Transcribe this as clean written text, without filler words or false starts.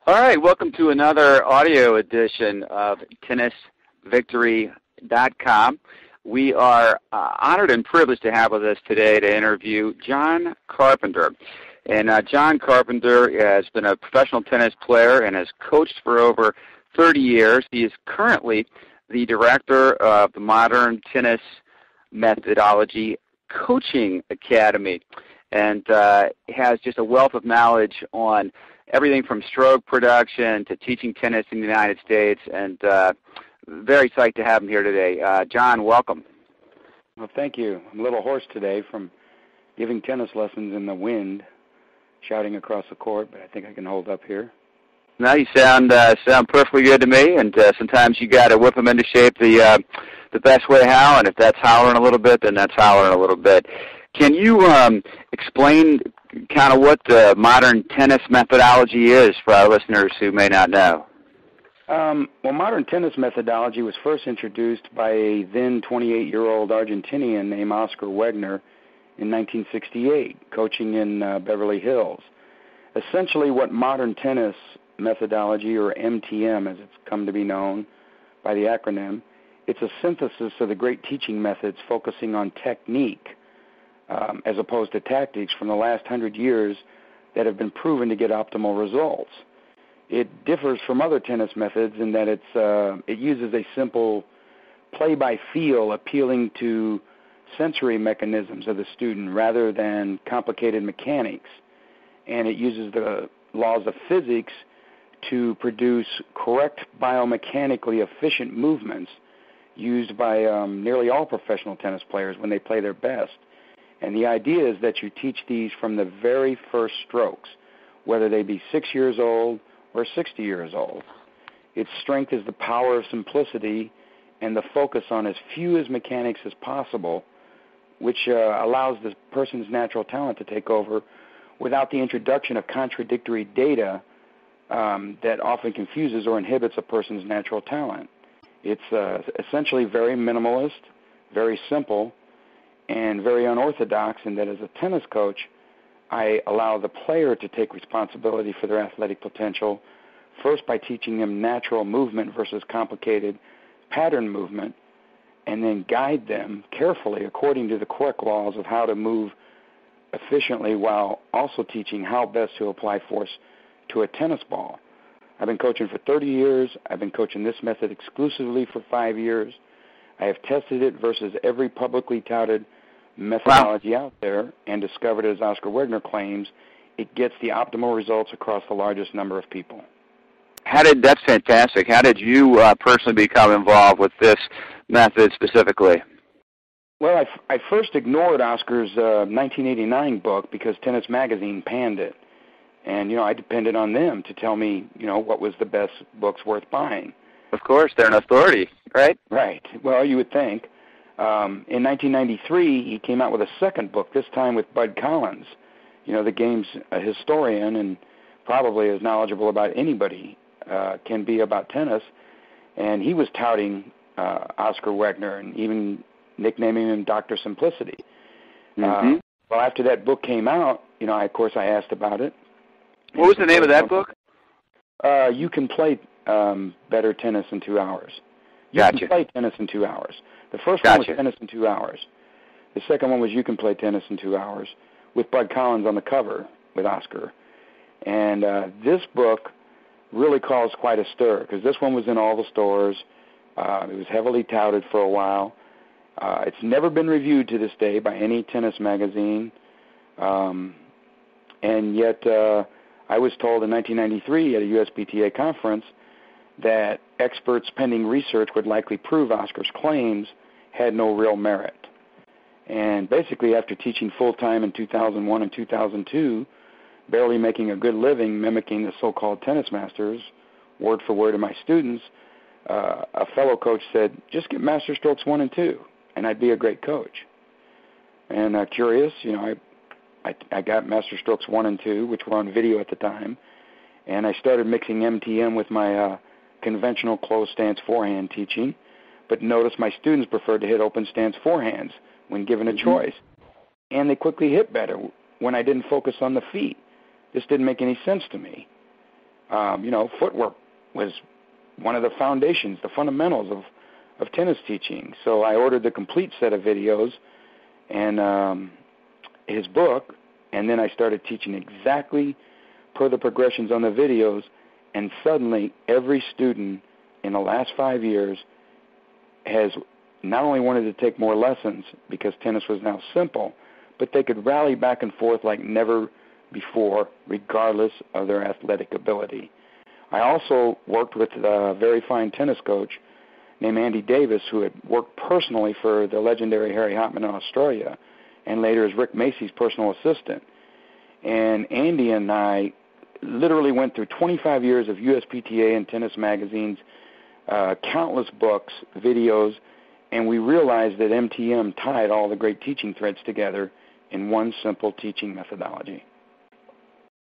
All right, welcome to another audio edition of TennisVictory.com. We are honored and privileged to have with us today to interview John Carpenter. And John Carpenter has been a professional tennis player and has coached for over 30 years. He is currently the director of the Modern Tennis Methodology Coaching Academy and has just a wealth of knowledge on everything from stroke production to teaching tennis in the United States, and very psyched to have him here today. John, welcome. Well, thank you. I'm a little hoarse today from giving tennis lessons in the wind, shouting across the court, but I think I can hold up here. No, you sound perfectly good to me, and sometimes you got to whip them into shape the best way how, and if that's hollering a little bit, then that's hollering a little bit. Can you explain kind of what the modern tennis methodology is for our listeners who may not know? Well, modern tennis methodology was first introduced by a then 28-year-old Argentinian named Oscar Wegner in 1968, coaching in Beverly Hills. Essentially what modern tennis methodology, or MTM as it's come to be known by the acronym, it's a synthesis of the great teaching methods focusing on technique as opposed to tactics from the last 100 years that have been proven to get optimal results. It differs from other tennis methods in that it uses a simple play-by-feel appealing to sensory mechanisms of the student rather than complicated mechanics. And it uses the laws of physics to produce correct biomechanically efficient movements used by nearly all professional tennis players when they play their best. And the idea is that you teach these from the very first strokes, whether they be 6 years old or 60 years old. Its strength is the power of simplicity and the focus on as few as mechanics as possible, which allows the person's natural talent to take over without the introduction of contradictory data that often confuses or inhibits a person's natural talent. It's essentially very minimalist, very simple, and very unorthodox in that as a tennis coach, I allow the player to take responsibility for their athletic potential, first by teaching them natural movement versus complicated pattern movement, and then guide them carefully according to the correct laws of how to move efficiently while also teaching how best to apply force to a tennis ball. I've been coaching for 30 years. I've been coaching this method exclusively for 5 years. I have tested it versus every publicly touted methodology out there and discovered, as Oscar Wegner claims, it gets the optimal results across the largest number of people. That's fantastic. How did you personally become involved with this method specifically? Well, I first ignored Oscar's 1989 book because Tennis Magazine panned it. And, I depended on them to tell me, what was the best books worth buying. Of course, they're an authority, right? Right. Well, you would think. In 1993, he came out with a second book, this time with Bud Collins, the game's a historian and probably as knowledgeable about anybody can be about tennis. And he was touting Oscar Wegner and even nicknaming him Dr. Simplicity. Mm-hmm. Well, after that book came out, I asked about it. What was the name of that book? You Can Play Better Tennis in 2 hours. You Gotcha. Can Play Tennis in 2 hours. The first Gotcha. one was Tennis in 2 hours. The second one was You Can Play Tennis in 2 hours with Bud Collins on the cover with Oscar. And this book really caused quite a stir because this one was in all the stores. It was heavily touted for a while. It's never been reviewed to this day by any tennis magazine. And yet I was told in 1993 at a USPTA conference that experts pending research would likely prove Oscar's claims had no real merit. And basically, after teaching full-time in 2001 and 2002, barely making a good living mimicking the so-called tennis masters, word for word to my students, a fellow coach said, just get master strokes 1 and 2, and I'd be a great coach. And curious, I got master strokes 1 and 2, which were on video at the time, and I started mixing MTM with my conventional closed stance forehand teaching, but noticed my students preferred to hit open stance forehands when given a choice. And they quickly hit better when I didn't focus on the feet. This didn't make any sense to me. Footwork was one of the foundations, the fundamentals of tennis teaching. So I ordered the complete set of videos and his book, and then I started teaching exactly per the progressions on the videos, and suddenly every student in the last 5 years has not only wanted to take more lessons because tennis was now simple, but they could rally back and forth like never before, regardless of their athletic ability. I also worked with a very fine tennis coach named Andy Davis, who had worked personally for the legendary Harry Hopman in Australia, and later as Rick Macey's personal assistant. And Andy and I literally went through 25 years of USPTA and tennis magazines, countless books, videos, and we realized that MTM tied all the great teaching threads together in one simple teaching methodology.